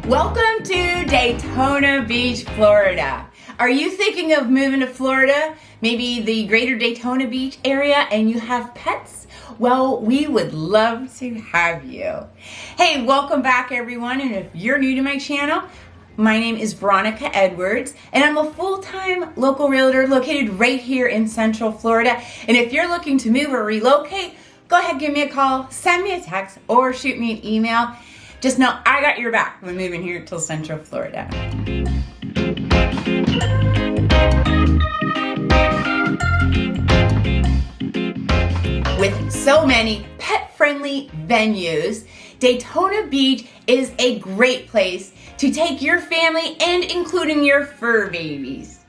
Welcome to Daytona Beach, Florida. Are you thinking of moving to Florida? Maybe the greater Daytona Beach area, and you have pets? Well, we would love to have you. Hey, welcome back everyone, and if you're new to my channel, my name is Veronica Edwards, and I'm a full-time local realtor located right here in Central Florida. And if you're looking to move or relocate, go ahead, give me a call, send me a text, or shoot me an email. Just know I got your back when moving here to Central Florida. With so many pet-friendly venues, Daytona Beach is a great place to take your family and including your fur babies.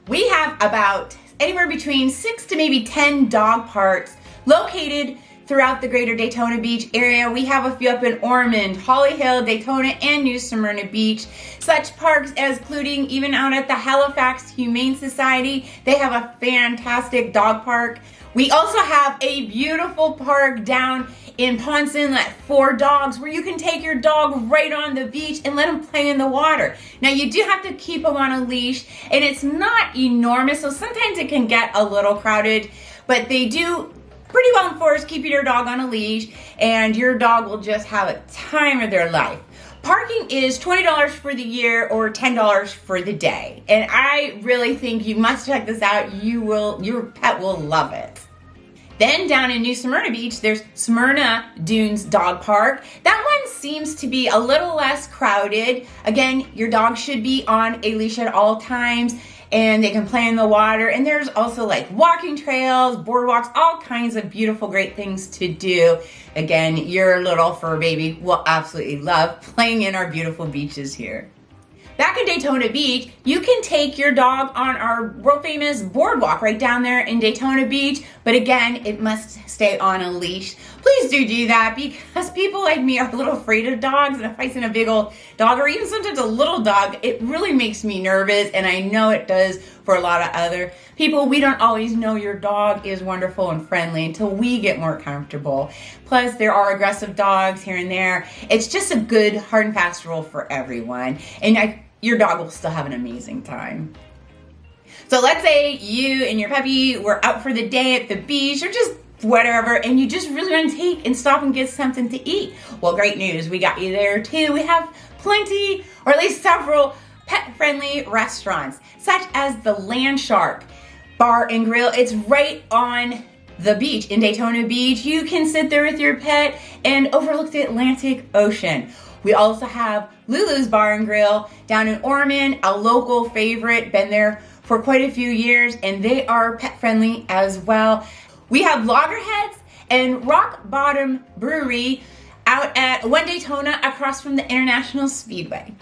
We have about anywhere between 6 to maybe 10 dog parks located throughout the greater Daytona Beach area. We have a few up in Ormond, Holly Hill, Daytona, and New Smyrna Beach. Such parks as including even out at the Halifax Humane Society. They have a fantastic dog park. We also have a beautiful park down in Ponce Inlet for dogs where you can take your dog right on the beach and let them play in the water. Now you do have to keep them on a leash, and it's not enormous, so sometimes it can get a little crowded, but they do pretty well enforced keeping your dog on a leash, and your dog will just have a time of their life. Parking is $20 for the year or $10 for the day, and I really think you must check this out. Your pet will love it. Then down in New Smyrna Beach, there's Smyrna Dunes Dog Park. That one seems to be a little less crowded. Again, your dog should be on a leash at all times, and they can play in the water. And there's also like walking trails, boardwalks, all kinds of beautiful, great things to do. Again, your little fur baby will absolutely love playing in our beautiful beaches here. Back in Daytona Beach, you can take your dog on our world famous boardwalk right down there in Daytona Beach, but again, it must stay on a leash. Please do that, because people like me are a little afraid of dogs, and if I see a big old dog or even sometimes a little dog, it really makes me nervous, and I know it does for a lot of other people. We don't always know your dog is wonderful and friendly until we get more comfortable. Plus, there are aggressive dogs here and there. It's just a good hard and fast rule for everyone, and your dog will still have an amazing time. So let's say you and your puppy were out for the day at the beach or just whatever, and you just really want to take and stop and get something to eat. Well, great news, we got you there too. We have plenty, or at least several, pet-friendly restaurants, such as the Land Shark Bar and Grill. It's right on the beach in Daytona Beach. You can sit there with your pet and overlook the Atlantic Ocean. We also have Lulu's Bar and Grill down in Ormond, a local favorite, been there for quite a few years, and they are pet friendly as well. We have Loggerheads and Rock Bottom Brewery out at One Daytona across from the International Speedway.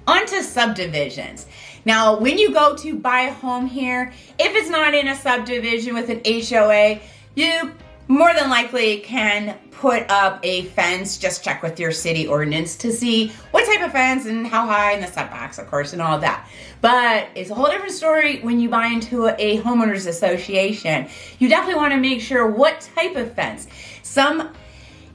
On to subdivisions. Now, when you go to buy a home here, if it's not in a subdivision with an HOA, you more than likely can put up a fence. Just check with your city ordinance to see what type of fence and how high, and the setbacks, of course, and all that. But it's a whole different story when you buy into a homeowners association. You definitely want to make sure what type of fence. Some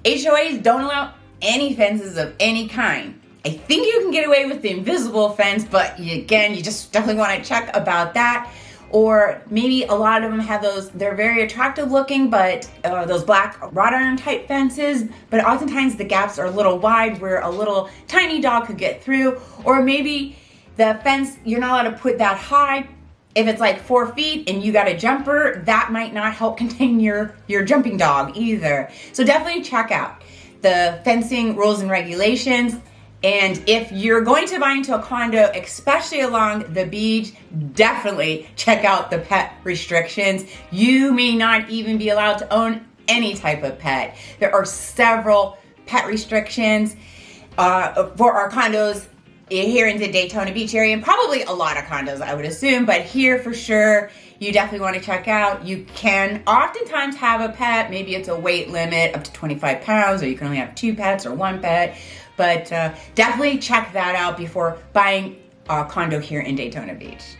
HOAs don't allow any fences of any kind. I think you can get away with the invisible fence, but again, you just definitely want to check about that. Or maybe a lot of them have those, they're very attractive looking, but those black wrought iron type fences, but oftentimes the gaps are a little wide where a little tiny dog could get through. Or maybe the fence, you're not allowed to put that high. If it's like 4 feet and you got a jumper, that might not help contain your jumping dog either. So definitely check out the fencing rules and regulations. And if you're going to buy into a condo, especially along the beach, definitely check out the pet restrictions. You may not even be allowed to own any type of pet. There are several pet restrictions for our condos here in the Daytona Beach area, and probably a lot of condos, I would assume, but here for sure, you definitely want to check out. You can oftentimes have a pet, maybe it's a weight limit up to 25 pounds, or you can only have 2 pets or 1 pet. But definitely check that out before buying a condo here in Daytona Beach.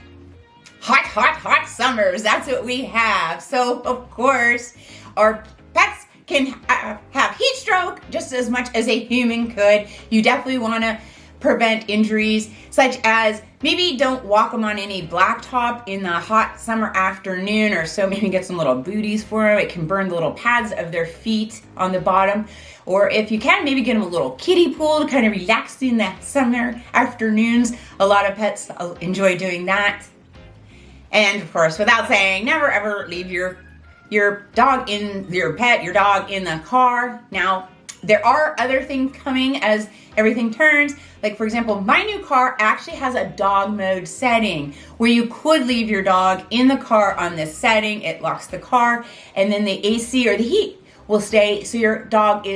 Hot summers, that's what we have. So, of course, our pets can have heat stroke just as much as a human could. You definitely want to prevent injuries, such as maybe don't walk them on any blacktop in the hot summer afternoon, or so maybe get some little booties for them. It can burn the little pads of their feet on the bottom. Or if you can, maybe get them a little kiddie pool to kind of relax in the summer afternoons. A lot of pets enjoy doing that. And of course, without saying, never ever leave your dog in your dog in the car. Now, there are other things coming as everything turns. Like, for example, my new car actually has a dog mode setting where you could leave your dog in the car on this setting. It locks the car, and then the AC or the heat will stay so your dog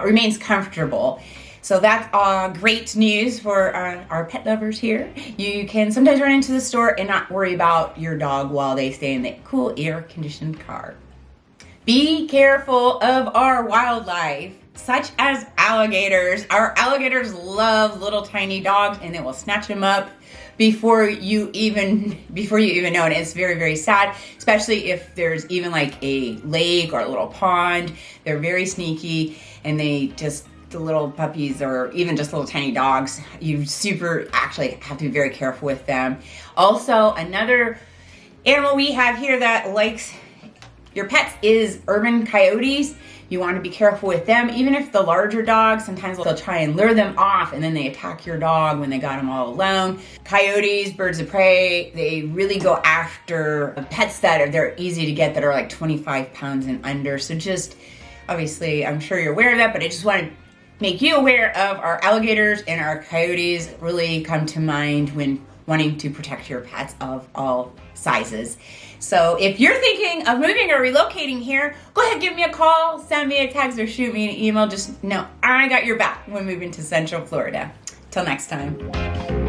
remains comfortable. So that's great news for our pet lovers here. You can sometimes run into the store and not worry about your dog while they stay in the cool air-conditioned car. Be careful of our wildlife, such as alligators. Our alligators love little tiny dogs, and they will snatch them up before you even know it. It's very, very sad, especially if there's even like a lake or a little pond. They're very sneaky, and the little puppies or even just little tiny dogs, you actually have to be very careful with them. Also, another animal we have here that likes your pets is urban coyotes. You want to be careful with them. Even if the larger dogs, sometimes they'll try and lure them off, and then they attack your dog when they got them all alone. Coyotes, birds of prey, they really go after pets they're easy to get, that are like 25 pounds and under. So just, obviously, I'm sure you're aware of that, but I just want to make you aware of our alligators and our coyotes. Really come to mind when wanting to protect your pets of all sizes. So if you're thinking of moving or relocating here, go ahead, give me a call, send me a text, or shoot me an email. Just know I got your back when moving to Central Florida. Till next time.